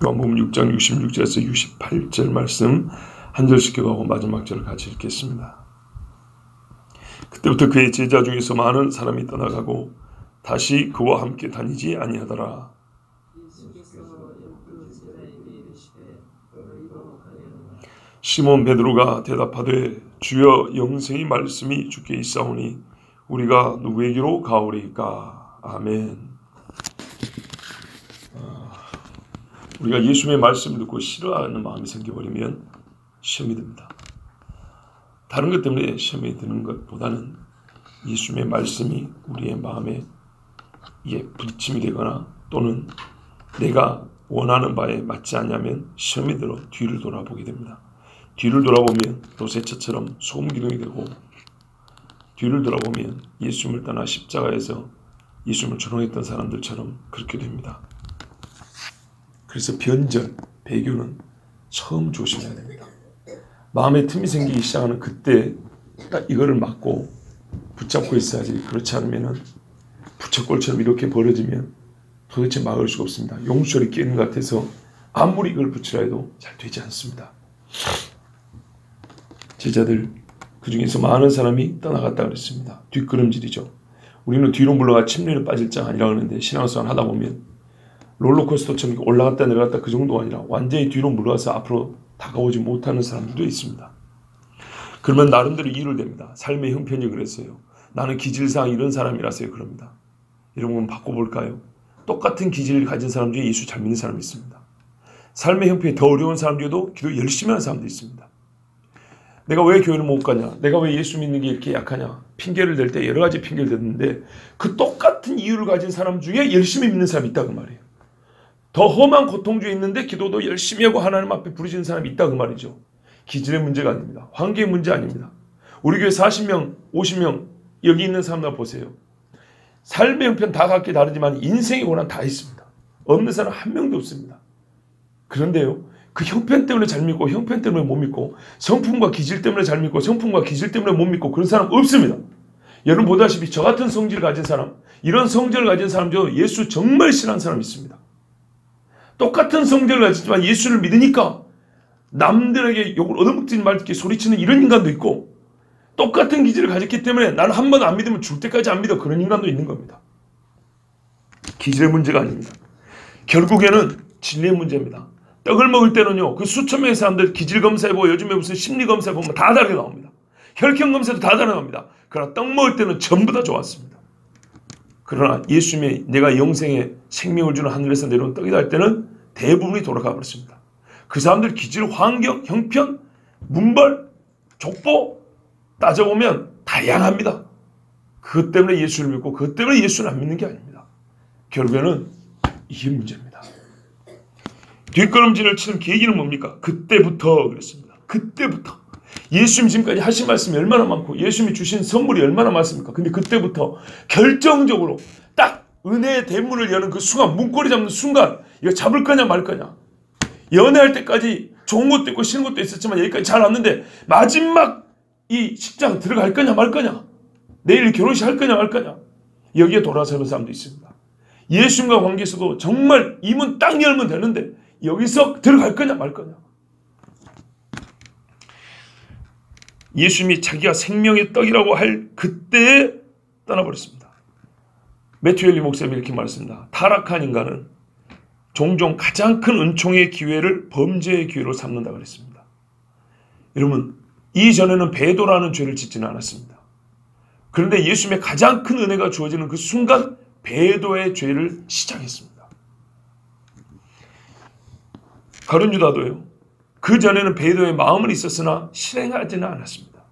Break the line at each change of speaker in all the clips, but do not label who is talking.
요한복음 6장 66절에서 68절 말씀 한 절씩 기도하고 마지막 절을 같이 읽겠습니다. 그때부터 그의 제자 중에서 많은 사람이 떠나가고 다시 그와 함께 다니지 아니하더라. 시몬 베드로가 대답하되 주여 영생의 말씀이 주께 있사오니 우리가 누구에게로 가오리까? 아멘. 우리가 예수님의 말씀을 듣고 싫어하는 마음이 생겨버리면 시험이 듭니다. 다른 것 때문에 시험이 드는 것보다는 예수님의 말씀이 우리의 마음에 부딪힘이 되거나 또는 내가 원하는 바에 맞지 않냐면 시험이 들어 뒤를 돌아보게 됩니다. 뒤를 돌아보면 로세차처럼 소금기둥이 되고, 뒤를 돌아보면 예수님을 떠나 십자가에서 예수님을 조롱했던 사람들처럼 그렇게 됩니다. 그래서 변절, 배교는 처음 조심해야 됩니다. 마음에 틈이 생기기 시작하는 그때 딱 이거를 막고 붙잡고 있어야지. 그렇지 않으면 부채꼴처럼 이렇게 벌어지면 도대체 막을 수가 없습니다. 용수철이 끼는 것 같아서 아무리 이걸 붙이라 해도 잘 되지 않습니다. 제자들 그 중에서 많은 사람이 떠나갔다 그랬습니다. 뒷걸음질이죠. 우리는 뒤로 물러가 침례를 빠질 장 아니라 그러는데 신앙생활 하다 보면 롤러코스터처럼 올라갔다 내려갔다 그 정도가 아니라 완전히 뒤로 물러가서 앞으로 다가오지 못하는 사람들도 있습니다. 그러면 나름대로 이유를 댑니다. 삶의 형편이 그랬어요. 나는 기질상 이런 사람이라서요. 그럽니다. 이런 건 바꿔볼까요? 똑같은 기질을 가진 사람 중에 예수 잘 믿는 사람이 있습니다. 삶의 형편이 더 어려운 사람 중에도 기도 열심히 하는 사람도 있습니다. 내가 왜 교회를 못 가냐? 내가 왜 예수 믿는 게 이렇게 약하냐? 핑계를 댈 때 여러 가지 핑계를 대는데 그 똑같은 이유를 가진 사람 중에 열심히 믿는 사람이 있다 그 말이에요. 더 험한 고통 중에 있는데 기도도 열심히 하고 하나님 앞에 부르시는 사람이 있다 그 말이죠. 기질의 문제가 아닙니다. 환경의 문제 아닙니다. 우리 교회 40명, 50명 여기 있는 사람들 보세요. 삶의 형편 다 각기 다르지만 인생의 고난 다 있습니다. 없는 사람 한 명도 없습니다. 그런데요, 그 형편 때문에 잘 믿고 형편 때문에 못 믿고 성품과 기질 때문에 잘 믿고 성품과 기질 때문에 못 믿고 그런 사람 없습니다. 여러분 보다시피 저 같은 성질을 가진 사람, 이런 성질을 가진 사람 중 예수 정말 싫어하는 사람이 있습니다. 똑같은 성질을 가지지만 예수를 믿으니까 남들에게 욕을 얻어먹지 말게 소리치는 이런 인간도 있고, 똑같은 기질을 가졌기 때문에 나는 한 번 안 믿으면 죽을 때까지 안 믿어, 그런 인간도 있는 겁니다. 기질의 문제가 아닙니다. 결국에는 진리의 문제입니다. 떡을 먹을 때는요, 그 수천 명의 사람들 기질 검사해보고 요즘에 무슨 심리 검사해보면 다 다르게 나옵니다. 혈액형 검사도 다 다르게 나옵니다. 그러나 떡 먹을 때는 전부 다 좋았습니다. 그러나 예수님이 내가 영생의 생명을 주는 하늘에서 내려온 떡이다 할 때는 대부분이 돌아가 버렸습니다. 그 사람들 기질, 환경, 형편, 문벌, 족보 따져보면 다양합니다. 그것 때문에 예수를 믿고 그것 때문에 예수를 안 믿는 게 아닙니다. 결국에는 이게 문제입니다. 뒷걸음질을 치는 계기는 뭡니까? 그때부터 그랬습니다. 그때부터. 예수님 지금까지 하신 말씀이 얼마나 많고 예수님이 주신 선물이 얼마나 많습니까? 근데 그때부터 결정적으로 딱 은혜의 대문을 여는 그 순간, 문고리 잡는 순간, 이거 잡을 거냐 말 거냐. 연애할 때까지 좋은 것도 있고 싫은 것도 있었지만 여기까지 잘 왔는데 마지막 이 식장 들어갈 거냐 말 거냐. 내일 결혼식 할 거냐 말 거냐. 여기에 돌아서는 사람도 있습니다. 예수님과 관계에서도 정말 이 문 딱 열면 되는데 여기서 들어갈 거냐 말 거냐. 예수님이 자기가 생명의 떡이라고 할 그때에 떠나버렸습니다. 매튜 헨리 목사님이 이렇게 말했습니다. 타락한 인간은 종종 가장 큰 은총의 기회를 범죄의 기회로 삼는다 그랬습니다. 여러분, 이전에는 배도라는 죄를 짓지는 않았습니다. 그런데 예수님의 가장 큰 은혜가 주어지는 그 순간 배도의 죄를 시작했습니다. 가룟 유다도요. 그 전에는 배도의 마음은 있었으나 실행하지는 않았습니다.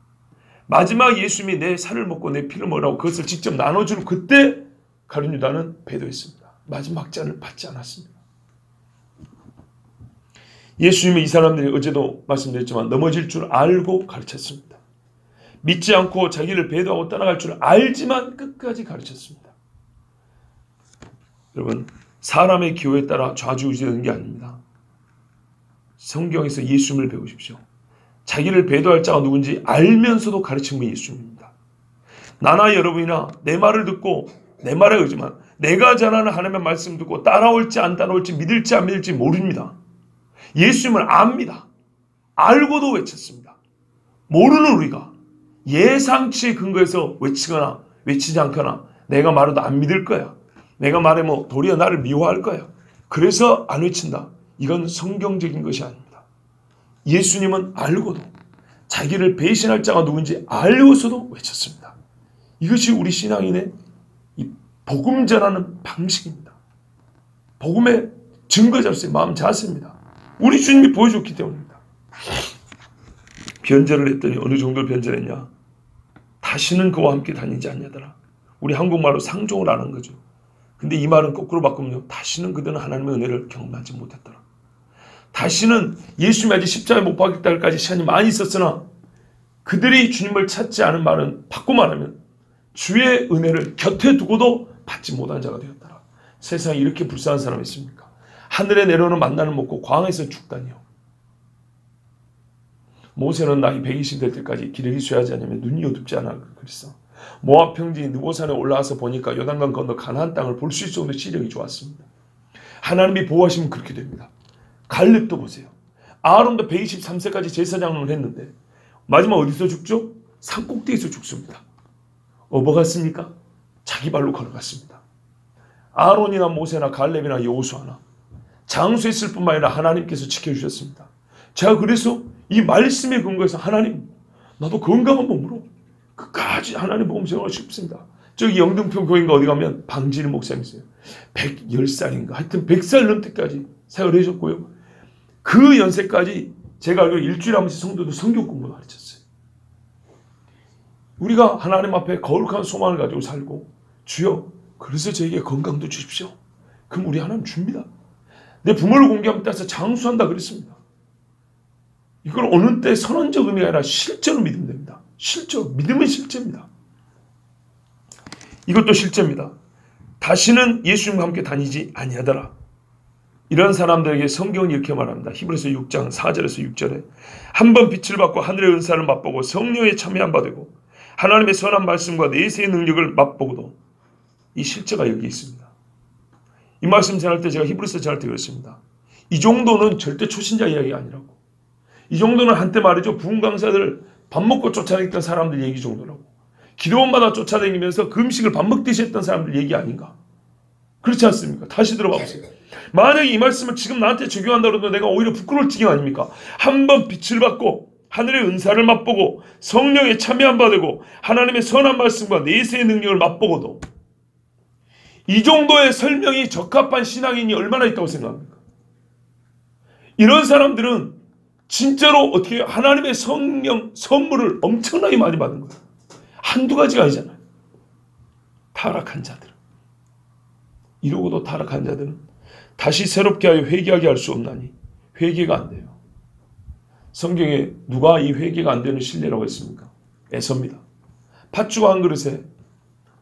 마지막 예수님이 내 살을 먹고 내 피를 먹으라고 그것을 직접 나눠주는 그때 가룟 유다는 배도했습니다. 마지막 잔을 받지 않았습니다. 예수님은 이 사람들이 어제도 말씀드렸지만 넘어질 줄 알고 가르쳤습니다. 믿지 않고 자기를 배도하고 떠나갈 줄 알지만 끝까지 가르쳤습니다. 여러분, 사람의 기호에 따라 좌지우지되는 게 아닙니다. 성경에서 예수님을 배우십시오. 자기를 배도할 자가 누군지 알면서도 가르친 분이 예수님입니다. 나나 여러분이나 내 말을 듣고 내 말에 의지만 내가 전하는 하나님의 말씀 듣고 따라올지 안 따라올지 믿을지 안 믿을지 모릅니다. 예수님을 압니다. 알고도 외쳤습니다. 모르는 우리가 예상치에 근거해서 외치거나 외치지 않거나 내가 말해도 안 믿을 거야. 내가 말하면 도리어 나를 미워할 거야. 그래서 안 외친다. 이건 성경적인 것이 아닙니다. 예수님은 알고도 자기를 배신할 자가 누군지 알고서도 외쳤습니다. 이것이 우리 신앙인의 이 복음 전하는 방식입니다. 복음의 증거 잡수의 마음 자세입니다. 우리 주님이 보여줬기 때문입니다. 변절을 했더니 어느 정도로 변절했냐? 다시는 그와 함께 다니지 않냐더라. 우리 한국말로 상종을 안 한 거죠. 근데 이 말은 거꾸로 바꾸면요. 다시는 그들은 하나님의 은혜를 경험하지 못했더라. 다시는 예수님이 아직 십자가에 못 박힐 때까지 시간이 많이 있었으나 그들이 주님을 찾지 않은 말은 바꿔 말하면 주의 은혜를 곁에 두고도 받지 못한 자가 되었더라. 세상에 이렇게 불쌍한 사람이 있습니까? 하늘에 내려오는 만나를 먹고 광에서 죽다니요. 모세는 나이 120 될 때까지 기력이 쇠하지 않으면 눈이 어둡지 않아 그랬어. 모압 평지 느보산에 올라와서 보니까 요단강 건너 가나안 땅을 볼 수 있을 정도로 시력이 좋았습니다. 하나님이 보호하시면 그렇게 됩니다. 갈렙도 보세요. 아론도 123세까지 제사장을 했는데 마지막 어디서 죽죠? 산꼭대기에서 죽습니다. 어버갔습니까? 자기 발로 걸어갔습니다. 아론이나 모세나 갈렙이나 여호수아나 장수했을 뿐만 아니라 하나님께서 지켜주셨습니다. 제가 그래서 이 말씀에 근거해서 하나님 나도 건강한 몸으로 끝까지 하나님 복음 전하고 싶습니다. 저기 영등평 교회인가 어디 가면 방진일 목사님 있어요. 110살인가 하여튼 100살 넘때까지 사역을 해줬고요. 그 연세까지 제가 알기로 일주일에 한 번씩 성도들 성경 공부를 가르쳤어요. 우리가 하나님 앞에 거룩한 소망을 가지고 살고 주여 그래서 저에게 건강도 주십시오. 그럼 우리 하나님 줍니다. 내 부모를 공개하면 따라서 장수한다 그랬습니다. 이걸 어느 때 선언적 의미가 아니라 실제로 믿으면 됩니다. 실제 믿음은 실제입니다. 이것도 실제입니다. 다시는 예수님과 함께 다니지 아니하더라. 이런 사람들에게 성경은 이렇게 말합니다. 히브리서 6장 4절에서 6절에 한 번 빛을 받고 하늘의 은사를 맛보고 성령에 참여한 바 되고 하나님의 선한 말씀과 내세의 능력을 맛보고도 이 실제가 여기 있습니다. 이 말씀 전할 때 제가 히브리서 전할 때 그랬습니다. 이 정도는 절대 초신자 이야기가 아니라고. 이 정도는 한때 말이죠. 부흥 강사들 밥 먹고 쫓아다녔던 사람들 얘기 정도라고. 기도원마다 쫓아다니면서 그 음식을 밥 먹듯이 했던 사람들 얘기 아닌가. 그렇지 않습니까? 다시 들어봐 보세요. 만약에 이 말씀을 지금 나한테 적용한다고 해도 내가 오히려 부끄러울 지경 아닙니까? 한 번 빛을 받고 하늘의 은사를 맛보고 성령에 참여한 바 되고 하나님의 선한 말씀과 내세의 능력을 맛보고도 이 정도의 설명이 적합한 신앙인이 얼마나 있다고 생각합니까? 이런 사람들은 진짜로 어떻게 하나님의 성령 선물을 엄청나게 많이 받은 거예요. 한두 가지가 아니잖아요. 타락한 자들. 이러고도 타락한 자들은 다시 새롭게 하여 회개하게 할 수 없나니 회개가 안 돼요. 성경에 누가 이 회개가 안 되는 신뢰라고 했습니까? 에서입니다. 팥죽 한 그릇에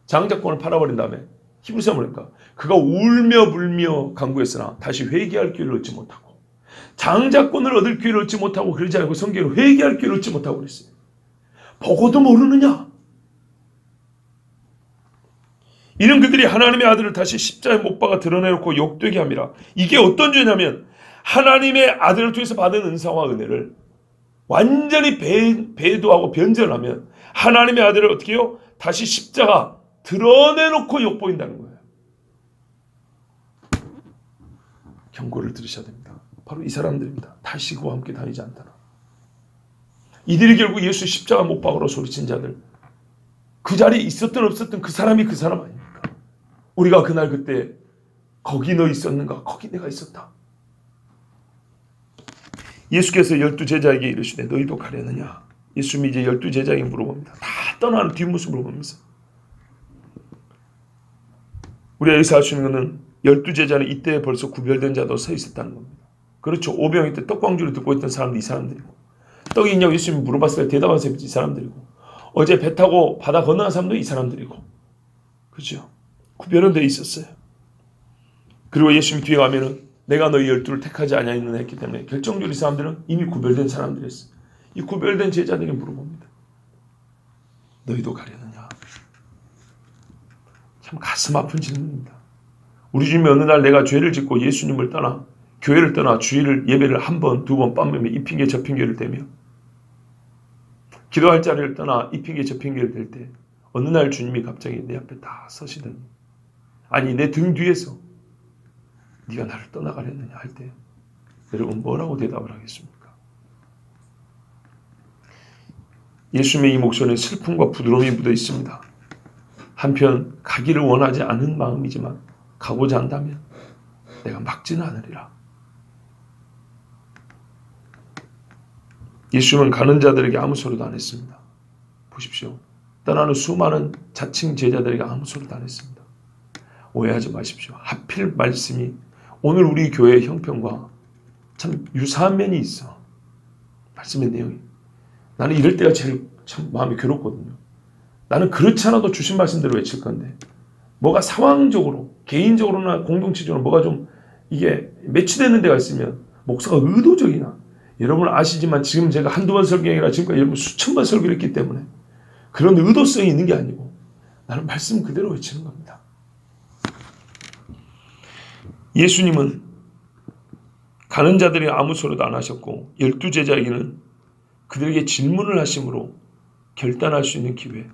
장자권을 팔아버린 다음에 히브리서 뭐랄까? 그가 울며 불며 간구했으나 다시 회개할 기회를 얻지 못하고 장자권을 얻을 기회를 얻지 못하고 그러지 않고 성경에 회개할 기회를 얻지 못하고 그랬어요. 보고도 모르느냐? 이는 그들이 하나님의 아들을 다시 십자가에 못 박아 드러내놓고 욕되게 함이라. 이게 어떤 죄냐면 하나님의 아들을 통해서 받은 은사와 은혜를 완전히 배도하고 변절하면 하나님의 아들을 어떻게 해요? 다시 십자가 드러내놓고 욕보인다는 거예요. 경고를 들으셔야 됩니다. 바로 이 사람들입니다. 다시 그와 함께 다니지 않더라. 이들이 결국 예수 십자가 못 박으러 소리친 자들, 그 자리에 있었든 없었든 그 사람이 그 사람 아닙니까? 우리가 그날 그때 거기 너 있었는가? 거기 내가 있었다. 예수께서 12제자에게 이르시되 너희도 가려느냐? 예수님이 이제 12제자에게 물어봅니다. 다 떠나는 뒷모습을 보면서. 우리가 여기서 알 수 있는 것은 12제자는 이때 벌써 구별된 자도 서 있었다는 겁니다. 그렇죠. 오병이 때 떡광주를 듣고 있던 사람도 이 사람들이고, 떡이 있냐고 예수님이 물어봤을 때 대답한 사람이 이 사람들이고, 어제 배 타고 바다 건너간 사람도 이 사람들이고, 그렇죠. 구별은 되어 있었어요. 그리고 예수님 뒤에 가면은 내가 너희 12를 택하지 아니하였느냐 했기 때문에 결정적으로 이 사람들은 이미 구별된 사람들이었어요. 이 구별된 제자들에게 물어봅니다. 너희도 가려느냐? 참 가슴 아픈 질문입니다. 우리 주님이 어느 날 내가 죄를 짓고 예수님을 떠나 교회를 떠나 주일을 예배를 한 번, 두 번 빠면 이 핑계 저 핑계를 대며 기도할 자리를 떠나 이 핑계 저 핑계를 댈 때 어느 날 주님이 갑자기 내 앞에 다 서시더니 아니 내 등 뒤에서 네가 나를 떠나가려느냐 할 때 여러분 뭐라고 대답을 하겠습니까? 예수님의 이 목소리는 슬픔과 부드러움이 묻어 있습니다. 한편 가기를 원하지 않은 마음이지만 가고자 한다면 내가 막지는 않으리라. 예수님은 가는 자들에게 아무 소리도 안 했습니다. 보십시오. 떠나는 수많은 자칭 제자들에게 아무 소리도 안 했습니다. 오해하지 마십시오. 하필 말씀이 오늘 우리 교회의 형편과 참 유사한 면이 있어. 말씀의 내용이. 나는 이럴 때가 제일 참 마음이 괴롭거든요. 나는 그렇지 않아도 주신 말씀대로 외칠 건데 뭐가 상황적으로 개인적으로나 공동체적으로 뭐가 좀 이게 매치되는 데가 있으면 목사가 의도적이나 여러분 아시지만 지금 제가 한두 번 설교가 아니라 지금까지 여러분 수천 번 설교를 했기 때문에 그런 의도성이 있는 게 아니고 나는 말씀 그대로 외치는 겁니다. 예수님은 가는 자들이 아무 소리도 안 하셨고 12제자에게는 그들에게 질문을 하심으로 결단할 수 있는 기회,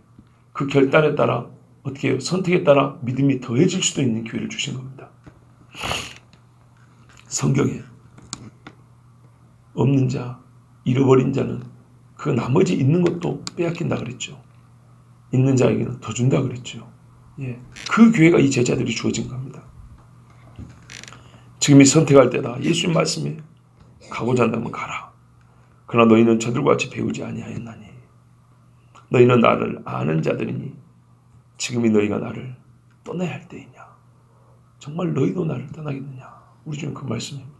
그 결단에 따라 어떻게 해요? 선택에 따라 믿음이 더해질 수도 있는 기회를 주신 겁니다. 성경에 없는 자, 잃어버린 자는 그 나머지 있는 것도 빼앗긴다 그랬죠. 있는 자에게는 더 준다 그랬죠. 예, 그 기회가 이 제자들이 주어진 겁니다. 지금이 선택할 때다. 예수님 말씀에 가고자 한다면 가라. 그러나 너희는 저들과 같이 배우지 아니하였나니 너희는 나를 아는 자들이니 지금이 너희가 나를 떠나야 할 때이냐. 정말 너희도 나를 떠나겠느냐. 우리 주는 그 말씀입니다.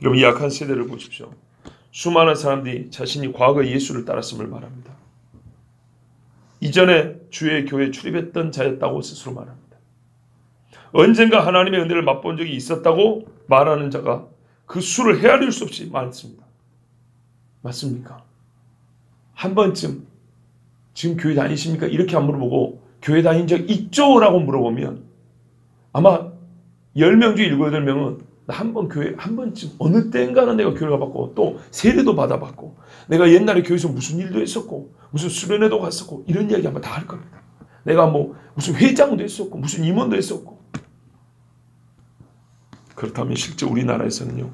여러분 이 약한 세대를 보십시오. 수많은 사람들이 자신이 과거 예수를 따랐음을 말합니다. 이전에 주의 교회에 출입했던 자였다고 스스로 말합니다. 언젠가 하나님의 은혜를 맛본 적이 있었다고 말하는 자가 그 수를 헤아릴 수 없이 많습니다. 맞습니까? 한 번쯤 지금 교회 다니십니까? 이렇게 안 물어보고 교회 다닌 적 있죠? 라고 물어보면 아마 10명 중에 7, 8명은 나 한 번 교회 한 번쯤 어느 때인가는 내가 교회 가봤고 또 세례도 받아봤고 내가 옛날에 교회에서 무슨 일도 했었고 무슨 수련회도 갔었고 이런 이야기 아마 다 할 겁니다. 내가 뭐 무슨 회장도 했었고 무슨 임원도 했었고. 그렇다면 실제 우리나라에서는요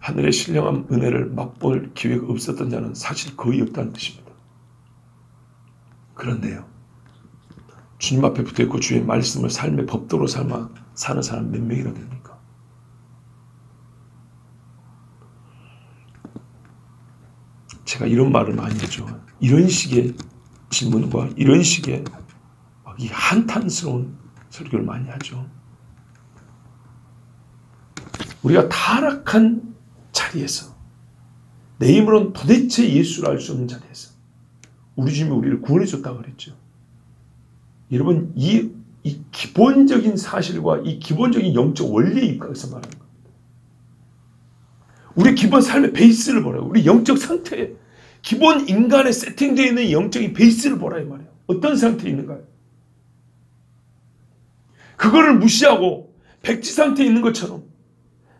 하늘의 신령한 은혜를 맛볼 기회가 없었던 자는 사실 거의 없다는 뜻입니다. 그런데요 주님 앞에 붙어있고 주의 말씀을 삶의 법도로 삶아 사는 사람 몇 명이나 됩니까? 제가 이런 말을 많이 하죠. 이런 식의 질문과 이런 식의 이 한탄스러운 설교를 많이 하죠. 우리가 타락한 자리에서 내 힘으로는 도대체 예수를 알 수 없는 자리에서 우리 주님이 우리를 구원해 줬다고 그랬죠. 여러분 이 기본적인 사실과 이 기본적인 영적 원리에 입각해서 말하는 겁니다. 우리 기본 삶의 베이스를 보라고. 우리 영적 상태에 기본 인간의 세팅되어 있는 영적인 베이스를 보라 이 말이에요. 어떤 상태에 있는가요? 그거를 무시하고 백지 상태에 있는 것처럼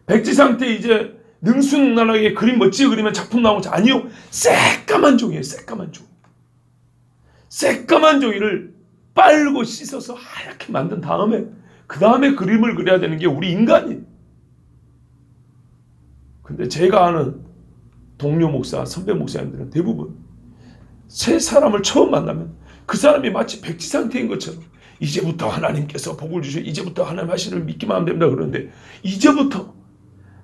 백지 상태에 이제 능수능란하게 그림 멋지게 그리면 작품 나오고 아니요. 새까만 종이에요. 새까만 종이. 새까만 종이를 빨고 씻어서 하얗게 만든 다음에 그 다음에 그림을 그려야 되는 게 우리 인간이에요. 근데 제가 아는 동료 목사, 선배 목사님들은 대부분 새 사람을 처음 만나면 그 사람이 마치 백지 상태인 것처럼 이제부터 하나님께서 복을 주시고 이제부터 하나님 하시는 걸 믿기만 하면 됩니다. 그런데 이제부터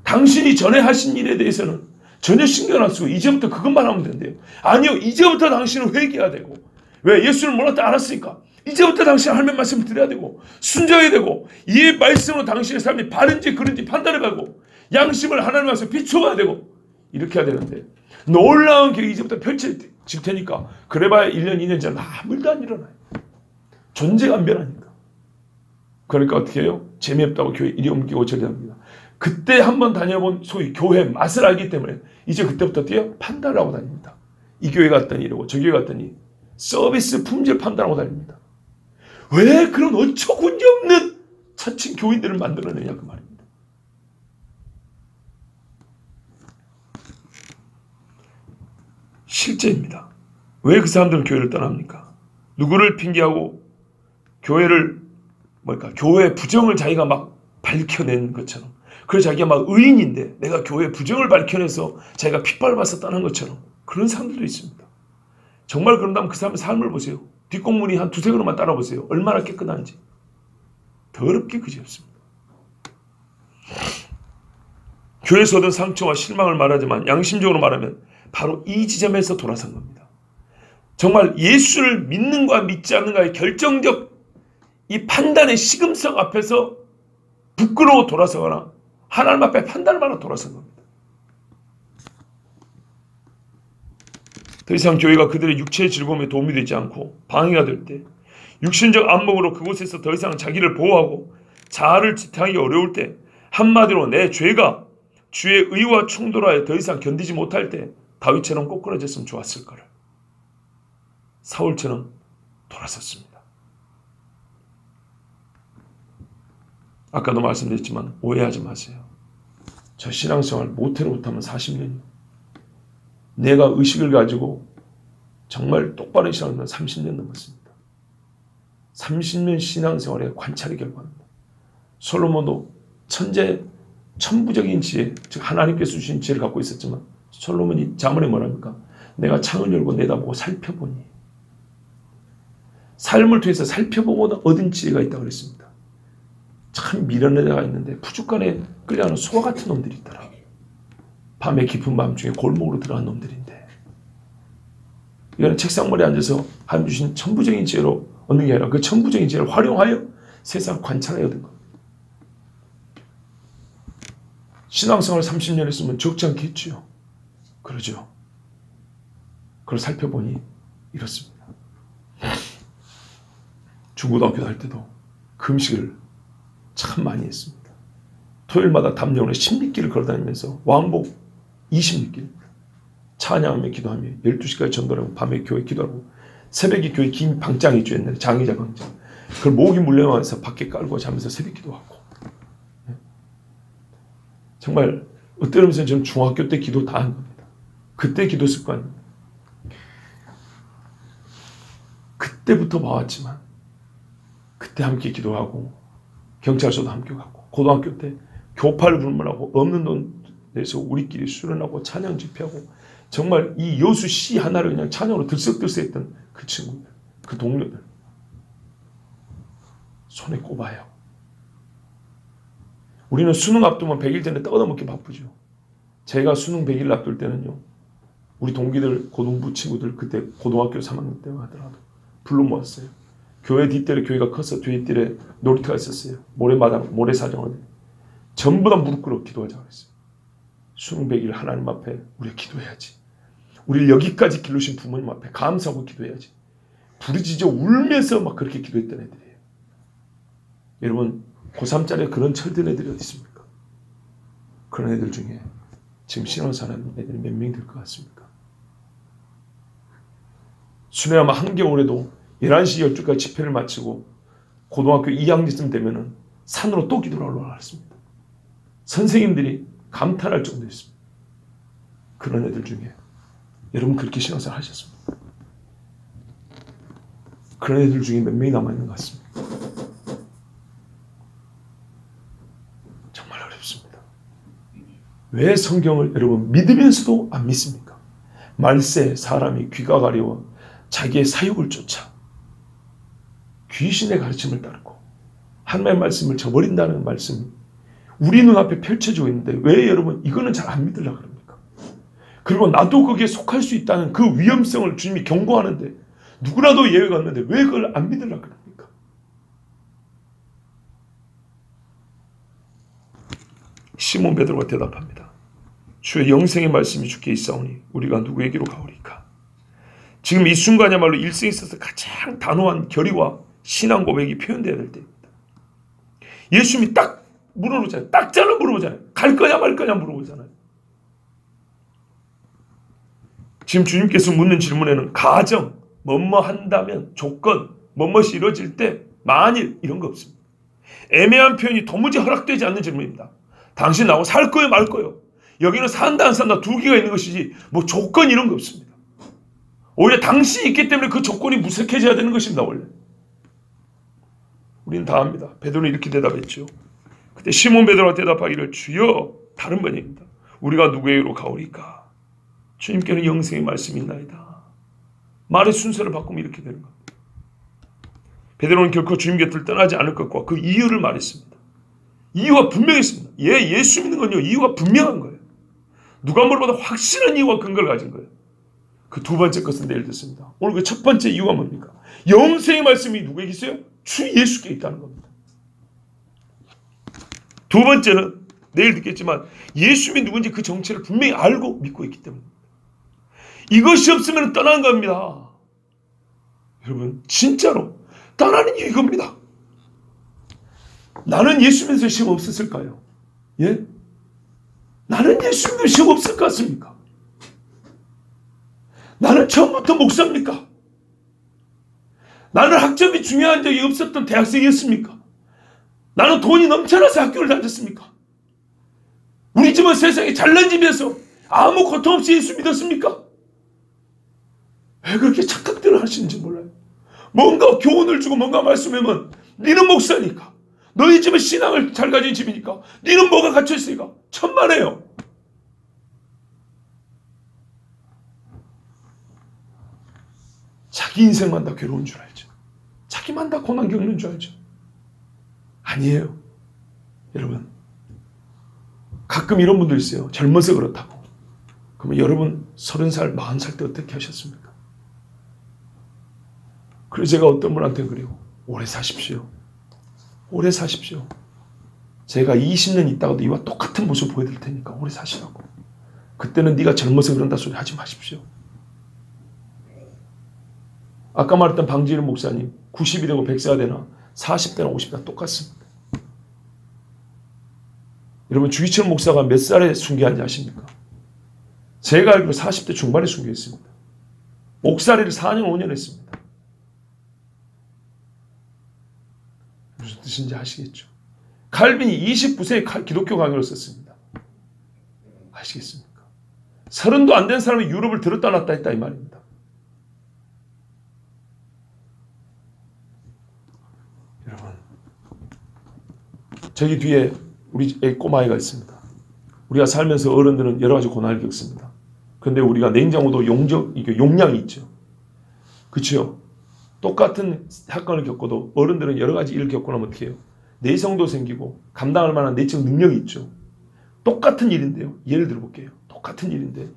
당신이 전에 하신 일에 대해서는 전혀 신경 안 쓰고 이제부터 그것만 하면 된대요. 아니요. 이제부터 당신은 회개해야 되고 왜? 예수를 몰랐다 알았으니까 이제부터 당신 하나님 말씀을 드려야 되고 순종해야 되고 이 말씀으로 당신의 삶이 바른지 그른지 판단해가고 양심을 하나님 말씀에 비춰봐야 되고 이렇게 해야 되는데 놀라운 계획이 이제부터 펼쳐질 테니까 그래봐야 1년 2년 지나면 아무일도 안 일어나요. 존재가 안 변하니까. 그러니까 어떻게 해요? 재미없다고 교회 이리 옮기고 저리 합니다. 그때 한번 다녀본 소위 교회 맛을 알기 때문에 이제 그때부터 어때요? 판단을 하고 다닙니다. 이 교회 갔더니 이러고 저 교회 갔더니 서비스 품질 판단하고 다닙니다. 왜 그런 어처구니 없는 차츰 교인들을 만들어내냐 그 말입니다. 실제입니다. 왜 그 사람들은 교회를 떠납니까? 누구를 핑계하고 교회를 교회 부정을 자기가 막 밝혀낸 것처럼, 그래서 자기가 막 의인인데 내가 교회 부정을 밝혀내서 자기가 핏발을 떠난 것처럼 그런 사람들도 있습니다. 정말 그런다면 그 사람의 삶을 보세요. 뒷공문이 한 두세 그릇만 따라보세요. 얼마나 깨끗한지. 더럽게 그지없습니다. 교회에서 얻은 상처와 실망을 말하지만 양심적으로 말하면 바로 이 지점에서 돌아선 겁니다. 정말 예수를 믿는가 믿지 않는가의 결정적 이 판단의 시금석 앞에서 부끄러워 돌아서거나 하나님 앞에 판단을 받아 돌아선 겁니다. 더 이상 교회가 그들의 육체의 즐거움에 도움이 되지 않고 방해가 될 때, 육신적 안목으로 그곳에서 더 이상 자기를 보호하고 자아를 지탱하기 어려울 때, 한마디로 내 죄가 주의 의와 충돌하여 더 이상 견디지 못할 때 다윗처럼 꼬꾸라졌으면 좋았을 거를. 사울처럼 돌아섰습니다. 아까도 말씀드렸지만 오해하지 마세요. 저 신앙생활 못하면 40년이요. 내가 의식을 가지고 정말 똑바른 신앙생활 30년 넘었습니다. 30년 신앙생활의 관찰의 결과입니다. 솔로몬도 천부적인 지혜, 즉 하나님께서 주신 지혜를 갖고 있었지만 솔로몬이 잠언에 뭐랍니까? 내가 창을 열고 내다보고 살펴보니, 삶을 통해서 살펴보고 얻은 지혜가 있다고 그랬습니다. 참 미련한 애가 있는데 푸죽간에 끌려가는 소와 같은 놈들이 있더라. 밤에 깊은 밤중에 골목으로 들어간 놈들인데, 이거는 책상머리에 앉아서 하나님 주신 천부적인 지혜로 얻는 게 아니라 그 천부적인 지혜를 활용하여 세상을 관찰하여 얻은 겁니다. 신앙생활 30년 했으면 적지 않겠죠. 그러죠. 그걸 살펴보니 이렇습니다. 중고등학교 다닐 때도 금식을 참 많이 했습니다. 토요일마다 담력으로 10리길을 걸어다니면서 왕복 20리길 찬양하며 기도하며 12시까지 전도하고 밤에 교회 기도하고 새벽에 교회 긴 방장이 있죠. 옛날에 장의자 방장. 그걸 목이 물려와서 밖에 깔고 자면서 새벽 기도하고. 정말 어떤 의미에서 저는 중학교 때 기도 다 한 겁니다. 그때 기도 습관. 그때부터 봐왔지만 그때 함께 기도하고 경찰서도 함께 갔고 고등학교 때 교파를 불문하고 없는 돈 내서 우리끼리 수련하고 찬양 집회하고 정말 이 여수 시 하나를 그냥 찬양으로 들썩들썩했던 그 친구들, 그 동료들 손에 꼽아요. 우리는 수능 앞두면 100일 전에 떠나먹기 바쁘죠. 제가 수능 100일 앞둘 때는요, 우리 동기들 고등부 친구들 그때 고등학교 3학년 때 하더라도 불러 모았어요. 교회 뒷뜰에 교회가 커서 뒷뜰에 놀이터가 있었어요. 모래마당, 모래사장을 전부 다 무릎 꿇어 기도하자고 했어요. 수능 100일 하나님 앞에 우리가 기도해야지. 우리를 여기까지 기르신 부모님 앞에 감사하고 기도해야지. 부르짖어 울면서 막 그렇게 기도했던 애들이에요. 여러분 고3짜리 그런 철든 애들이 어디 있습니까? 그런 애들 중에 지금 신앙생활 하는 애들이 몇 명 될 것 같습니까? 수뇌아마 한겨울에도 11시 12시까지 집회를 마치고 고등학교 2학년쯤 되면은 산으로 또 기도를 올라갔습니다. 선생님들이 감탄할 정도였습니다. 그런 애들 중에 여러분 그렇게 신앙생활 하셨습니까? 그런 애들 중에 몇 명이 남아있는 것 같습니다. 정말 어렵습니다. 왜 성경을 여러분 믿으면서도 안 믿습니까? 말세 사람이 귀가 가려워 자기의 사욕을 쫓아 귀신의 가르침을 따르고 하나님의 말씀을 저버린다는 말씀이 우리 눈앞에 펼쳐지고 있는데 왜 여러분 이거는 잘 안 믿으려고 그럽니까? 그리고 나도 거기에 속할 수 있다는 그 위험성을 주님이 경고하는데 누구라도 예외가 없는데 왜 그걸 안 믿으려고 그럽니까? 시몬 베드로가 대답합니다. 주의 영생의 말씀이 주께 있사오니 우리가 누구에게로 가오리까? 지금 이 순간이야말로 일생에 있어서 가장 단호한 결의와 신앙 고백이 표현되어야 될 때입니다. 예수님이 딱 물어보잖아요. 딱 잘라 물어보잖아요. 갈 거냐 말 거냐 물어보잖아요. 지금 주님께서 묻는 질문에는 가정, 뭐뭐 한다면, 조건, 뭐뭐이 이루어질 때, 만일 이런 거 없습니다. 애매한 표현이 도무지 허락되지 않는 질문입니다. 당신 나하고 살 거예요 말 거예요? 여기는 산다 안 산다 두 개가 있는 것이지 뭐 조건 이런 거 없습니다. 오히려 당신이 있기 때문에 그 조건이 무색해져야 되는 것입니다. 원래 우리는 다 압니다. 베드로는 이렇게 대답했죠. 그때 시몬 베드로가 대답하기를 주여, 다른 번역입니다. 우리가 누구에게로 가오리까? 주님께는 영생의 말씀이 있나이다. 말의 순서를 바꾸면 이렇게 되는 겁니다. 베드로는 결코 주님 곁을 떠나지 않을 것과 그 이유를 말했습니다. 이유가 분명했습니다. 예수 믿는 건요, 이유가 분명한 거예요. 누가 물어봐도 확실한 이유와 근거를 가진 거예요. 그 두 번째 것은 내일 듣습니다. 오늘 그 첫 번째 이유가 뭡니까? 영생의 말씀이 누구에게 있어요? 주 예수께 있다는 겁니다. 두 번째는 내일 듣겠지만 예수님이 누군지 그 정체를 분명히 알고 믿고 있기 때문입니다. 이것이 없으면 떠나는 겁니다. 여러분 진짜로 떠나는 이유 이겁니다. 나는 예수 믿어서 시험 없었을까요? 예? 나는 예수 믿어서 시험 없을 것 같습니까? 나는 처음부터 목사입니까? 나는 학점이 중요한 적이 없었던 대학생이었습니까? 나는 돈이 넘쳐나서 학교를 다녔습니까? 우리 집은 세상에 잘난 집에서 아무 고통 없이 예수 믿었습니까? 왜 그렇게 착각들을 하시는지 몰라요. 뭔가 교훈을 주고 뭔가 말씀하면 니는 목사니까, 너희 집은 신앙을 잘 가진 집이니까, 니는 뭐가 갇혀있으니까 천만에요. 자기 인생만 다 괴로운 줄 알죠. 자기만 다 고난 겪는 줄 알죠. 아니에요. 여러분 가끔 이런 분들 있어요. 젊어서 그렇다고. 그러면 여러분 30살, 40살 때 어떻게 하셨습니까? 그래서 제가 어떤 분한테 그래요. 오래 사십시오. 오래 사십시오. 제가 20년 있다가도 이와 똑같은 모습 보여드릴 테니까 오래 사시라고. 그때는 네가 젊어서 그런다 소리 하지 마십시오. 아까 말했던 방지일 목사님 90이 되고 100세가 되나 40대나 50대나 똑같습니다. 여러분 주기철 목사가 몇 살에 순교한지 아십니까? 제가 알기로 40대 중반에 순교했습니다. 목사리를 4년 5년 했습니다. 무슨 뜻인지 아시겠죠? 칼빈이 29세에 기독교 강요를 썼습니다. 아시겠습니까? 30도 안 된 사람이 유럽을 들었다 놨다 했다 이 말입니다. 여러분 저기 뒤에 우리 꼬마아이가 있습니다. 우리가 살면서 어른들은 여러 가지 고난을 겪습니다. 그런데 우리가 냉장고도 용량이 있죠. 그렇죠? 똑같은 사건을 겪어도 어른들은 여러 가지 일을 겪고 나면 어떻게 해요? 내성도 생기고 감당할 만한 내적 능력이 있죠. 똑같은 일인데요. 예를 들어볼게요. 똑같은 일인데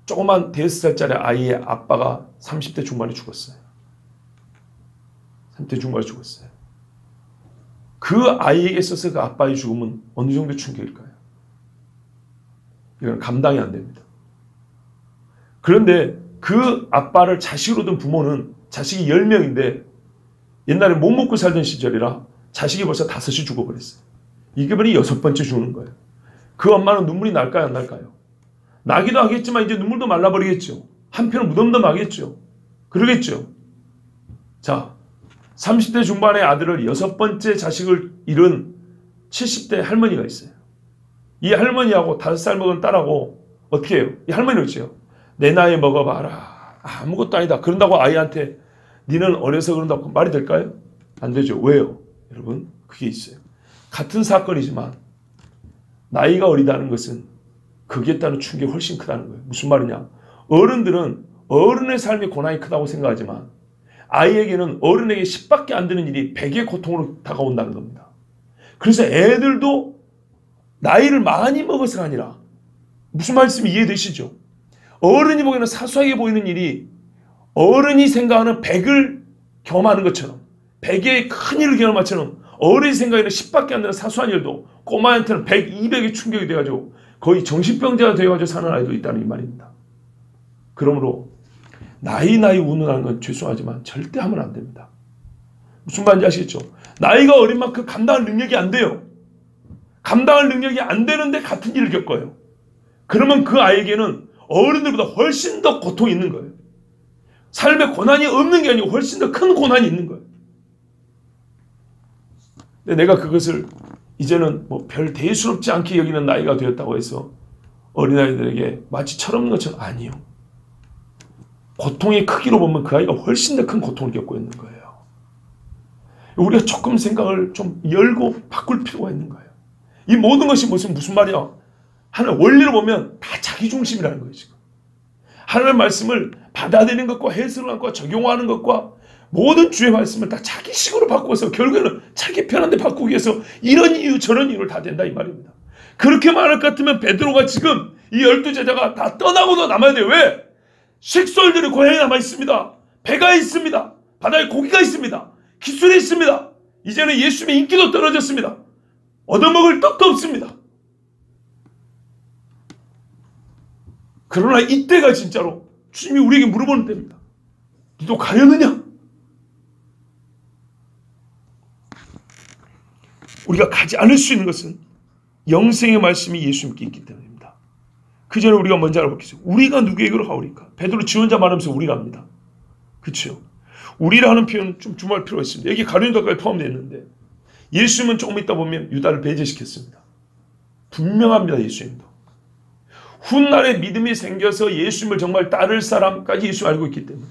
조그만 5살짜리 아이의 아빠가 30대 중반에 죽었어요. 30대 중반에 죽었어요. 그 아이에게 있어서 그 아빠의 죽음은 어느 정도 충격일까요? 이건 감당이 안 됩니다. 그런데 그 아빠를 자식으로 둔 부모는 자식이 10명인데 옛날에 못 먹고 살던 시절이라 자식이 벌써 5이 죽어버렸어요. 이게 벌이 6번째 죽는 거예요. 그 엄마는 눈물이 날까요? 안 날까요? 나기도 하겠지만 이제 눈물도 말라버리겠죠. 한편은 무덤도 나겠죠. 그러겠죠. 자, 30대 중반의 아들을 6번째 자식을 잃은 70대 할머니가 있어요. 이 할머니하고 5살 먹은 딸하고 어떻게 해요? 이 할머니는 어째요? 내 나이 먹어봐라. 아무것도 아니다. 그런다고 아이한테 니는 어려서 그런다고 말이 될까요? 안 되죠. 왜요? 여러분 그게 있어요. 같은 사건이지만 나이가 어리다는 것은 거기에 따른 충격이 훨씬 크다는 거예요. 무슨 말이냐? 어른들은 어른의 삶이 고난이 크다고 생각하지만 아이에게는 어른에게 10밖에 안 되는 일이 100의 고통으로 다가온다는 겁니다. 그래서 애들도 나이를 많이 먹어서가 아니라 무슨 말씀이 이해되시죠? 어른이 보기에는 사소하게 보이는 일이 어른이 생각하는 100을 경험하는 것처럼 100의 큰 일을 경험한 것처럼 어른이 생각하는 10밖에 안 되는 사소한 일도 꼬마한테는 100, 200의 충격이 돼가지고 거의 정신병자가 돼가지고 사는 아이도 있다는 이 말입니다. 그러므로 나이 운운하는 건 죄송하지만 절대 하면 안 됩니다. 무슨 말인지 아시겠죠? 나이가 어린 만큼 감당할 능력이 안 돼요. 감당할 능력이 안 되는데 같은 일을 겪어요. 그러면 그 아이에게는 어른들보다 훨씬 더 고통이 있는 거예요. 삶에 고난이 없는 게 아니고 훨씬 더 큰 고난이 있는 거예요. 근데 내가 그것을 이제는 뭐 별 대수롭지 않게 여기는 나이가 되었다고 해서 어린아이들에게 마치 철없는 것처럼 아니요. 고통의 크기로 보면 그 아이가 훨씬 더 큰 고통을 겪고 있는 거예요. 우리가 조금 생각을 좀 열고 바꿀 필요가 있는 거예요. 이 모든 것이 무슨 말이야? 하나님 원리로 보면 다 자기 중심이라는 거예요. 지금 하나님의 말씀을 받아들이는 것과 해석하는 것과 적용하는 것과 모든 주의 말씀을 다 자기식으로 바꿔서 결국에는 자기 편한데 바꾸기 위해서 이런 이유 저런 이유를 다 된다 이 말입니다. 그렇게 말할 것 같으면 베드로가 지금 이 12제자가 다 떠나고도 남아야 돼요. 왜? 식솔들이 고향에 남아 있습니다. 배가 있습니다. 바다에 고기가 있습니다. 기술이 있습니다. 이제는 예수님의 인기도 떨어졌습니다. 얻어먹을 떡도 없습니다. 그러나 이때가 진짜로 주님이 우리에게 물어보는 때입니다. 너도 가려느냐? 우리가 가지 않을 수 있는 것은 영생의 말씀이 예수님께 있기 때문입니다. 그 전에 우리가 먼저 알아보겠습니다. 우리가 누구에게로 가오리까? 베드로 지원자 말하면서 우리라 합니다. 그렇죠? 우리라 하는 표현은 좀 주목할 필요가 있습니다. 여기 가룟유다까지 포함되어 있는데 예수님은 조금 있다 보면 유다를 배제시켰습니다. 분명합니다. 예수님도. 훗날에 믿음이 생겨서 예수님을 정말 따를 사람까지 예수 알고 있기 때문에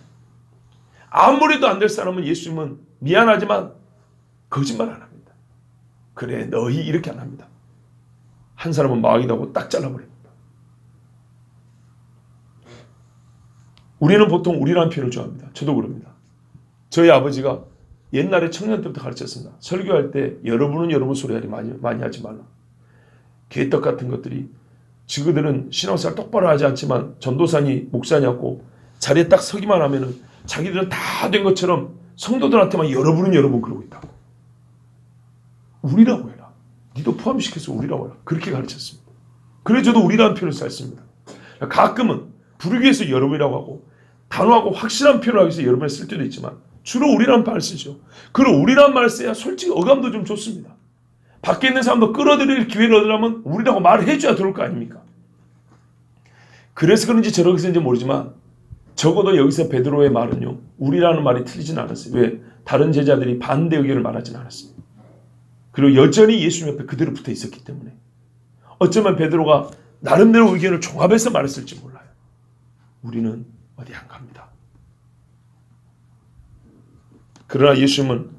아무래도 안 될 사람은 예수님은 미안하지만 거짓말 안 합니다. 그래 너희 이렇게 안 합니다. 한 사람은 마귀다고 딱 잘라버립니다. 우리는 보통 우리라는 표현을 좋아합니다. 저도 그럽니다. 저희 아버지가 옛날에 청년 때부터 가르쳤습니다. 설교할 때 여러분은 여러분 소리 많이 하지 말라. 개떡 같은 것들이 지그들은 신앙생활 똑바로 하지 않지만 전도사니 목사냐고 자리에 딱 서기만 하면은 자기들은 다 된 것처럼 성도들한테만 여러분은 여러분 그러고 있다고. 우리라고 해라. 니도 포함시켜서 우리라고 해라. 그렇게 가르쳤습니다. 그래서 저도 우리라는 표현을 썼습니다. 가끔은 부르기 위해서 여러분이라고 하고 단호하고 확실한 표현을 하기 위해서 여러분을 쓸 때도 있지만 주로 우리라는 말을 쓰죠. 그리고 우리라는 말을 써야 솔직히 어감도 좀 좋습니다. 밖에 있는 사람도 끌어들일 기회를 얻으려면 우리라고 말을 해줘야 들어올 거 아닙니까? 그래서 그런지 저렇게 썼는지 모르지만 적어도 여기서 베드로의 말은요. 우리라는 말이 틀리진 않았어요. 왜? 다른 제자들이 반대 의견을 말하진 않았습니다. 그리고 여전히 예수님 옆에 그대로 붙어 있었기 때문에 어쩌면 베드로가 나름대로 의견을 종합해서 말했을지 몰라요. 우리는 어디 안 갑니다. 그러나 예수님은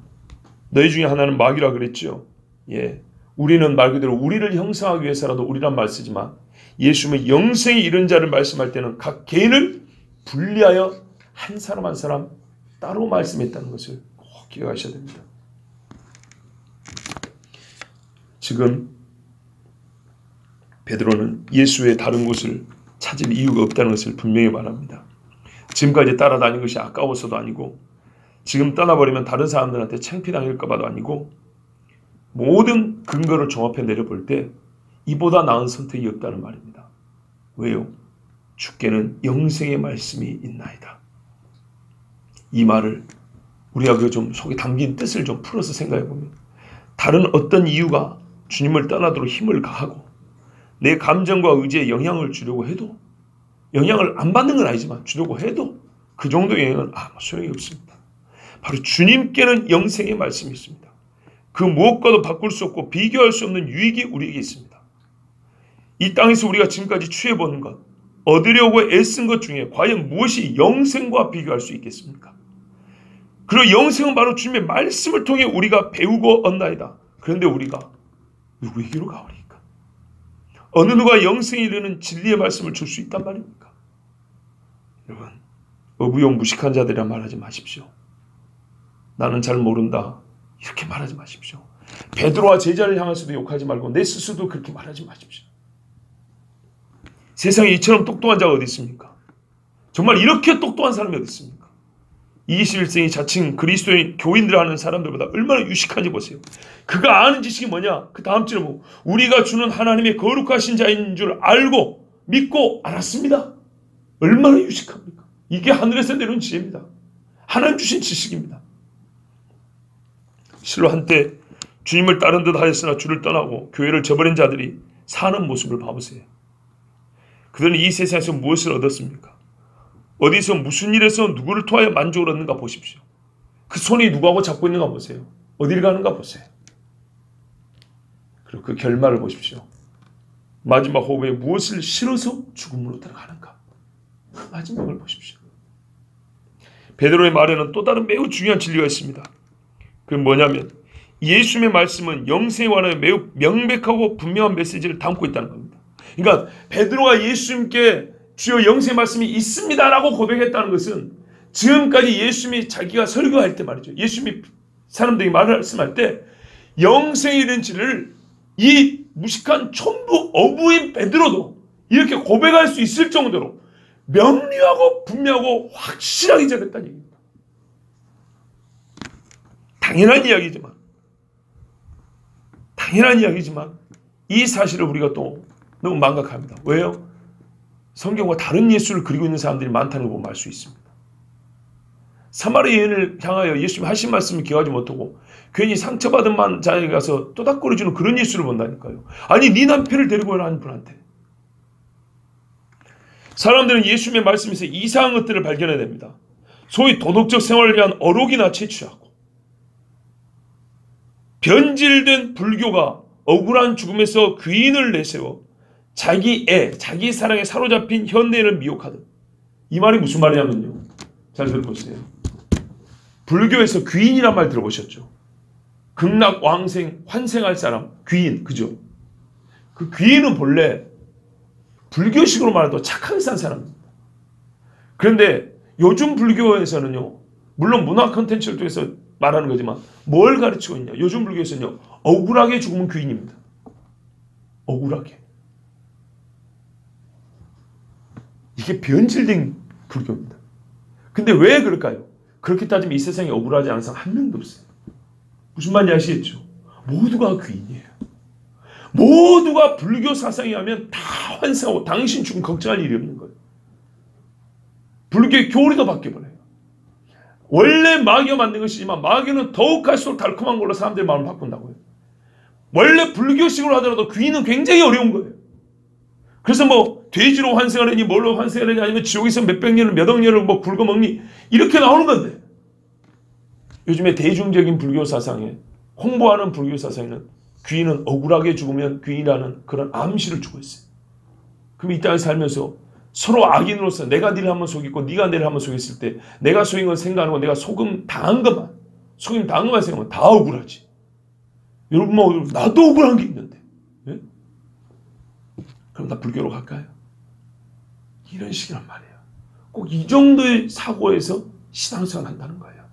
너희 중에 하나는 마귀라 그랬죠. 예, 우리는 말 그대로 우리를 형상하기 위해서라도 우리란 말 쓰지만 예수님은 영생에 이른 자를 말씀할 때는 각 개인을 분리하여 한 사람 한 사람 따로 말씀했다는 것을 꼭 기억하셔야 됩니다. 지금 베드로는 예수의 다른 곳을 찾을 이유가 없다는 것을 분명히 말합니다. 지금까지 따라다닌 것이 아까워서도 아니고 지금 떠나버리면 다른 사람들한테 창피당할까 봐도 아니고 모든 근거를 종합해 내려볼 때 이보다 나은 선택이 없다는 말입니다. 왜요? 주께는 영생의 말씀이 있나이다. 이 말을 우리가 그 좀 속에 담긴 뜻을 좀 풀어서 생각해 보면 다른 어떤 이유가 주님을 떠나도록 힘을 가하고 내 감정과 의지에 영향을 주려고 해도 영향을 안 받는 건 아니지만 주려고 해도 그 정도의 영향은 아무 소용이 없습니다. 바로 주님께는 영생의 말씀이 있습니다. 그 무엇과도 바꿀 수 없고 비교할 수 없는 유익이 우리에게 있습니다. 이 땅에서 우리가 지금까지 취해본 것, 얻으려고 애쓴 것 중에 과연 무엇이 영생과 비교할 수 있겠습니까? 그리고 영생은 바로 주님의 말씀을 통해 우리가 배우고 얻나이다. 그런데 우리가 누구에게로 가오리까? 어느 누가 영생에 이르는 진리의 말씀을 줄 수 있단 말입니까? 여러분, 어부용 무식한 자들이라 말하지 마십시오. 나는 잘 모른다. 이렇게 말하지 마십시오. 베드로와 제자를 향해서도 욕하지 말고 내 스스로도 그렇게 말하지 마십시오. 세상에 이처럼 똑똑한 자가 어디 있습니까? 정말 이렇게 똑똑한 사람이 어디 있습니까? 21세기 자칭 그리스도인 교인들 하는 사람들보다 얼마나 유식한지 보세요. 그가 아는 지식이 뭐냐? 그 다음 줄에 뭐 우리가 주는 하나님의 거룩하신 자인 줄 알고 믿고 알았습니다. 얼마나 유식합니까? 이게 하늘에서 내려온 지혜입니다. 하나님 주신 지식입니다. 실로 한때 주님을 따른 듯 하였으나 주를 떠나고 교회를 저버린 자들이 사는 모습을 봐보세요. 그들은 이 세상에서 무엇을 얻었습니까? 어디서 무슨 일에서 누구를 통하여 만족을 얻는가 보십시오. 그 손이 누구하고 잡고 있는가 보세요. 어딜 가는가 보세요. 그리고 그 결말을 보십시오. 마지막 호흡에 무엇을 실어서 죽음으로 들어가는가. 그 마지막을 보십시오. 베드로의 말에는 또 다른 매우 중요한 진리가 있습니다. 그건 뭐냐면 예수님의 말씀은 영생에 관하여 매우 명백하고 분명한 메시지를 담고 있다는 겁니다. 그러니까 베드로가 예수님께 주여 영생의 말씀이 있습니다라고 고백했다는 것은 지금까지 예수님이 자기가 설교할 때 말이죠. 예수님이 사람들이 말씀할 때 영생에 이른 진리를 이 무식한 촌부 어부인 베드로도 이렇게 고백할 수 있을 정도로 명료하고 분명하고 확실하게 전했다는 얘기입니다. 당연한 이야기지만 이 사실을 우리가 또 너무 망각합니다. 왜요? 성경과 다른 예수를 그리고 있는 사람들이 많다는 걸 보면 알 수 있습니다. 사마리아 여인을 향하여 예수님이 하신 말씀을 기억하지 못하고 괜히 상처받은 자에게 가서 또닥거려주는 그런 예수를 본다니까요. 아니 네 남편을 데리고 오라 하는 분한테. 사람들은 예수님의 말씀에서 이상한 것들을 발견해냅니다. 소위 도덕적 생활을 위한 어록이나 채취하고 변질된 불교가 억울한 죽음에서 귀인을 내세워 자기 사랑에 사로잡힌 현대인을 미혹하듯. 이 말이 무슨 말이냐면요. 잘 들어보세요. 불교에서 귀인이란 말 들어보셨죠? 극락 왕생 환생할 사람 귀인, 그죠? 그 귀인은 본래 불교식으로 말해도 착하게 산 사람입니다. 그런데 요즘 불교에서는요, 물론 문화 콘텐츠를 통해서 말하는 거지만 뭘 가르치고 있냐? 요즘 불교에서는요, 억울하게 죽으면 귀인입니다. 억울하게. 이게 변질된 불교입니다. 근데 왜 그럴까요? 그렇게 따지면 이 세상에 억울하지 않은 사람 한 명도 없어요. 무슨 말인지 아시겠죠? 모두가 귀인이에요. 모두가 불교 사상에 하면 다 환생하고 당신 죽음 걱정할 일이 없는 거예요. 불교의 교리도 바뀌어버려요. 원래 마귀가 만든 것이지만 마귀는 더욱 갈수록 달콤한 걸로 사람들의 마음을 바꾼다고요. 원래 불교식으로 하더라도 귀인은 굉장히 어려운 거예요. 그래서 뭐 돼지로 환생하느니 뭘로 환생하느니 아니면 지옥에서 몇백 년을 몇억 년을 뭐 굵어먹니 이렇게 나오는 건데, 요즘에 대중적인 불교 사상에 홍보하는 불교 사상에는 귀인은 억울하게 죽으면 귀인이라는 그런 암시를 주고 있어요. 그럼 이 땅에 살면서 서로 악인으로서 내가 니를 한번 속이고 네가 내를 한번 속였을 때 내가 속인 걸 생각하고 내가 속임 당한 것만 생각하면 다 억울하지. 여러분 뭐 나도 억울한 게 있는데, 예? 그럼 다 불교로 갈까요? 이런 식이란 말이에요. 꼭 이 정도의 사고에서 신앙생활을 한다는 거예요.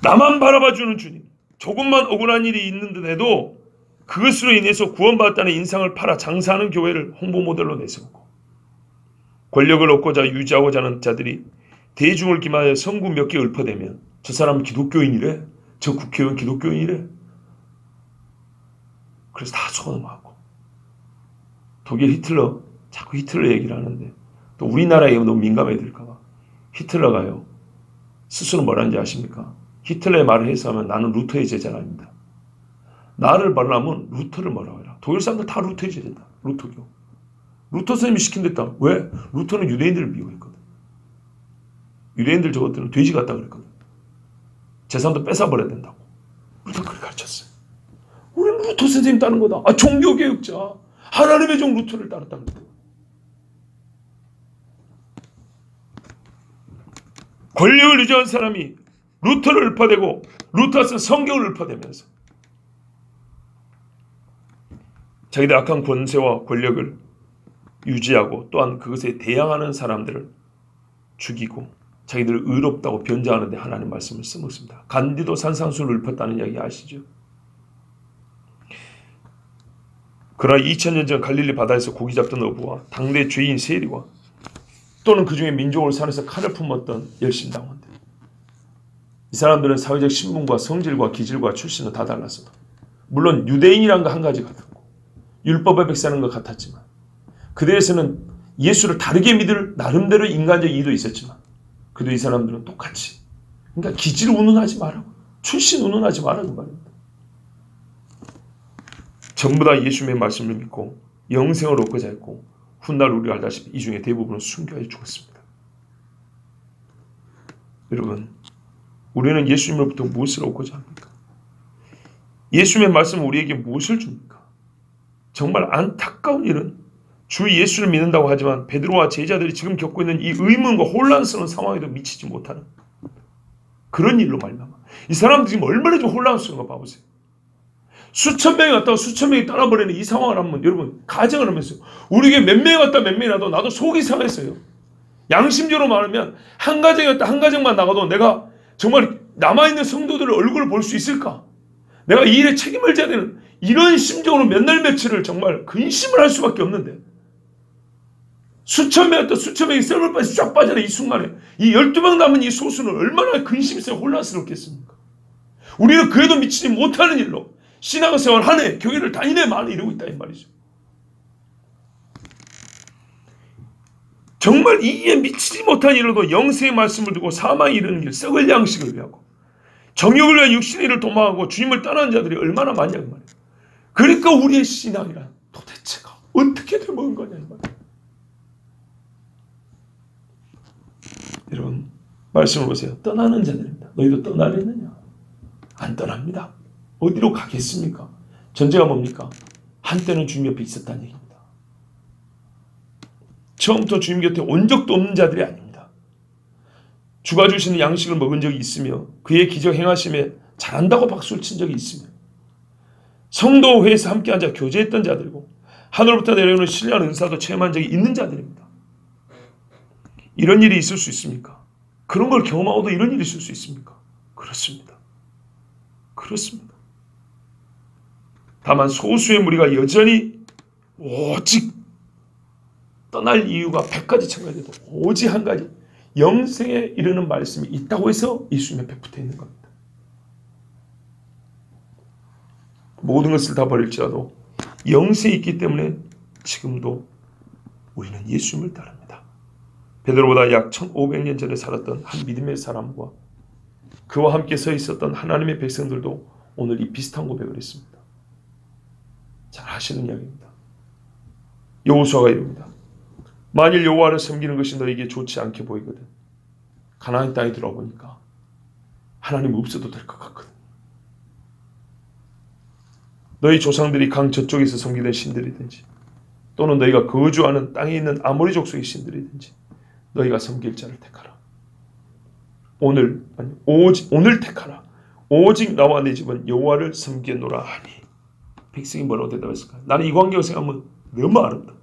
나만 바라봐주는 주님, 조금만 억울한 일이 있는 듯해도 그것으로 인해서 구원받았다는 인상을 팔아 장사하는 교회를 홍보 모델로 내세우고, 권력을 얻고자 유지하고자 하는 자들이 대중을 기만하여 성구 몇 개 읊어대면 저 사람은 기독교인이래, 저 국회의원 기독교인이래. 그래서 다 속아넘어가고, 독일 히틀러, 자꾸 히틀러 얘기를 하는데 또 우리나라에 너무 민감해 들까봐 히틀러가요 스스로 뭐라는지 아십니까? 히틀러의 말을 해석하면 나는 루터의 제자랍니다. 나를 말하면 루터를 뭐라고 해라. 독일 사람들 다 루터의 제자다. 루터교. 루터 선생님이 시킨 댔다. 왜? 루터는 유대인들을 미워했거든. 유대인들 저것들은 돼지 같다 그랬거든. 재산도 뺏어버려야 된다고. 루터 그렇게 가르쳤어요. 우리는 루터 선생님 따는 거다. 아, 종교개혁자. 하나님의 종 루터를 따랐다는 거예요. 권력을 유지한 사람이 루터를 읊어대고 루터가 쓴 성경을 읊어대면서 자기들 악한 권세와 권력을 유지하고 또한 그것에 대항하는 사람들을 죽이고 자기들을 의롭다고 변장하는 데 하나님 말씀을 써먹습니다. 간디도 산상수를 읊었다는 이야기 아시죠? 그러나 2000년 전 갈릴리 바다에서 고기 잡던 어부와 당대 죄인 세리와 또는 그 중에 민족을 살해서 칼을 품었던 열심당원들, 이 사람들은 사회적 신분과 성질과 기질과 출신은 다 달랐어도 물론 유대인이란 거 한 가지 같았고 율법의 백성인 것 같았지만 그들에서는 예수를 다르게 믿을 나름대로 인간적 이유도 있었지만 그래도 이 사람들은 똑같이, 그러니까 기질 운운하지 말라고, 출신 운운하지 말라고 말입니다. 전부 다 예수님의 말씀을 믿고 영생을 얻고자 했고 훗날 우리가 알다시피 이 중에 대부분은 순교하여 죽었습니다. 여러분, 우리는 예수님으로부터 무엇을 얻고자 합니까? 예수님의 말씀은 우리에게 무엇을 줍니까? 정말 안타까운 일은 주 예수를 믿는다고 하지만 베드로와 제자들이 지금 겪고 있는 이 의문과 혼란스러운 상황에도 미치지 못하는 그런 일로 말미암아 이 사람들이 지금 얼마나 좀 혼란스러운 거 봐보세요. 수천 명이 왔다가 수천 명이 떠나버리는 이 상황을 한번 여러분 가정을 하면서 우리에게 몇 명이 왔다 몇 명이 나도 나도 속이 상했어요. 양심적으로 말하면 한 가정이 왔다 한 가정만 나가도 내가 정말 남아있는 성도들의 얼굴을 볼 수 있을까? 내가 이 일에 책임을 져야 되는 이런 심정으로 몇 날 며칠을 정말 근심을 할 수밖에 없는데 수천 명이었다 수천 명이 썰물 빠져 쫙 빠져라 이 순간에 이 12명 남은 이 소수는 얼마나 근심스러 혼란스럽겠습니까? 우리는 그래도 미치지 못하는 일로 신앙생활 하네 교회를 다니네 많이 이러고 있다 이 말이죠. 정말 이에 미치지 못한 일로도 영생의 말씀을 두고 사망에 이르는 길 썩을 양식을 위하고 정욕을 위해 육신의 일을 도망하고 주님을 떠난 자들이 얼마나 많냐 이 말이에요. 그러니까 우리의 신앙이란 도대체가 어떻게 된 거냐 이 말이에요. 여러분 말씀을 보세요. 떠나는 자들입니다. 너희도 떠나려느냐? 안 떠납니다. 어디로 가겠습니까? 전제가 뭡니까? 한때는 주님 옆에 있었다는 얘기입니다. 처음부터 주님 곁에 온 적도 없는 자들이 아닙니다. 주가 주시는 양식을 먹은 적이 있으며 그의 기적 행하심에 잘한다고 박수를 친 적이 있으며 성도회에서 함께 앉아 교제했던 자들이고 하늘부터 내려오는 신령한 은사도 체험한 적이 있는 자들입니다. 이런 일이 있을 수 있습니까? 그런 걸 경험하고도 이런 일이 있을 수 있습니까? 그렇습니다. 그렇습니다. 다만 소수의 무리가 여전히 오직 떠날 이유가 100가지 천가지도 오직 한 가지 영생에 이르는 말씀이 있다고 해서 예수님 옆에 붙어 있는 겁니다. 모든 것을 다 버릴지라도 영생이 있기 때문에 지금도 우리는 예수님을 따릅니다. 베드로보다 약 1500년 전에 살았던 한 믿음의 사람과 그와 함께 서 있었던 하나님의 백성들도 오늘 이 비슷한 고백을 했습니다. 잘 아시는 이야기입니다. 여호수아가 이릅니다. 만일 여호와를 섬기는 것이 너에게 좋지 않게 보이거든 가나안 땅에 들어보니까 하나님 없어도 될 것 같거든. 너희 조상들이 강 저쪽에서 섬기던 신들이든지 또는 너희가 거주하는 땅에 있는 아모리 족속의 신들이든지 너희가 섬길 자를 택하라. 오늘 택하라. 오직 나와 내 집은 여호와를 섬기노라 하니. 백성이 뭐라고 대답했을까요? 나는 이 광경을 생각하면 너무 아름다.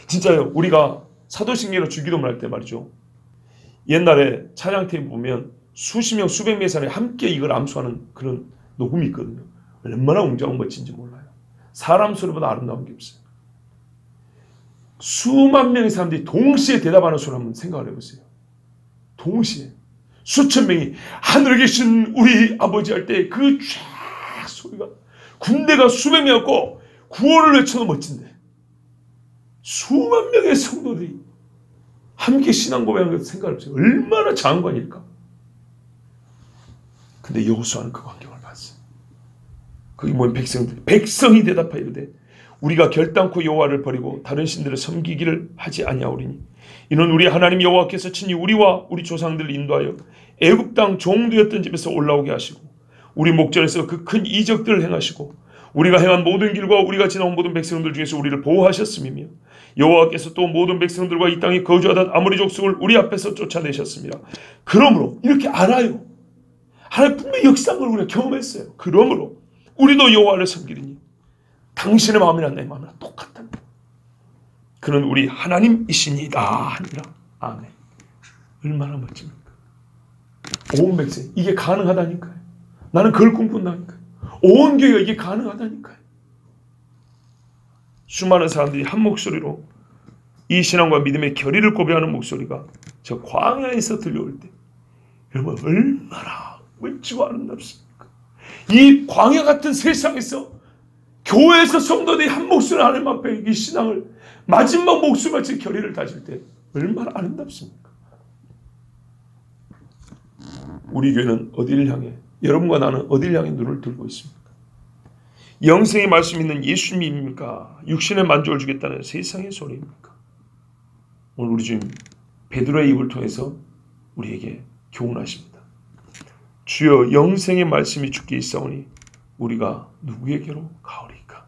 진짜요. 우리가 사도신경으로 주기도문 할 때 말이죠. 옛날에 찬양 테이프 보면 수십 명, 수백 명의 사람이 함께 이걸 암수하는 그런 녹음이 있거든요. 얼마나 웅장하고 멋진지 몰라요. 사람 소리보다 아름다운 게 없어요. 수만 명의 사람들이 동시에 대답하는 소리 한번 생각을 해보세요. 동시에. 수천 명이 하늘에 계신 우리 아버지 할 때 그 쫙 소리가 군대가 수백 명이었고 구호를 외쳐도 멋진데 수만 명의 성도들이 함께 신앙 고백하는 것 생각을 해보세요. 얼마나 장관일까. 근데 여호수아는 그 광경을 봤어요. 거기 모인 백성이 대답하여 이르되 우리가 결단코 여호와를 버리고 다른 신들을 섬기기를 하지 아니하오리니 이는 우리 하나님 여호와께서 친히 우리와 우리 조상들을 인도하여 애굽 땅 종되었던 집에서 올라오게 하시고 우리 목전에서 그 큰 이적들을 행하시고 우리가 행한 모든 길과 우리가 지나온 모든 백성들 중에서 우리를 보호하셨음이며 여호와께서 또 모든 백성들과 이 땅에 거주하던 아모리 족속을 우리 앞에서 쫓아내셨습니다. 그러므로 이렇게 알아요. 하나님 분명히 역사한 걸 우리가 경험했어요. 그러므로 우리도 여호와를 섬기리니 당신의 마음이나 내 마음이나 똑같답니다. 그는 우리 하나님이시니이다 하니라. 아멘. 얼마나 멋집니까? 온 백성 이게 가능하다니까요. 나는 그걸 꿈꾼다니까요. 온 교회가 이게 가능하다니까요. 수많은 사람들이 한 목소리로 이 신앙과 믿음의 결의를 고백하는 목소리가 저 광야에서 들려올 때 여러분 얼마나 멋지고 아름답습니까? 이 광야 같은 세상에서 교회에서 성도들이 한 목소리 하나님 앞에 이 신앙을 마지막 목숨같이 결의를 다질 때 얼마나 아름답습니까? 우리 교회는 어디를 향해 여러분과 나는 어디를 향해 눈을 들고 있습니까? 영생의 말씀 있는 예수님입니까? 육신의 만족을 주겠다는 세상의 소리입니까? 오늘 우리 주님 베드로의 입을 통해서 우리에게 교훈하십니다. 주여 영생의 말씀이 주께 있사오니 우리가 누구에게로 가오리까?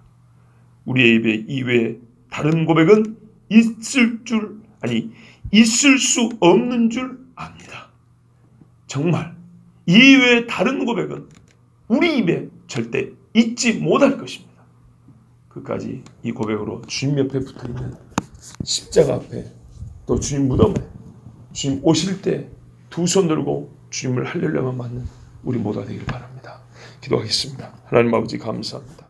우리의 입에 이외에 다른 고백은 있을 수 없는 줄 압니다. 정말 이 외에 다른 고백은 우리 입에 절대 잊지 못할 것입니다. 끝까지 이 고백으로 주님 옆에 붙어있는 십자가 앞에 또 주님 무덤에 주님 오실 때 두 손 들고 주님을 할렐루야만 맞는 우리 모두가 되기를 바랍니다. 기도하겠습니다. 하나님 아버지 감사합니다.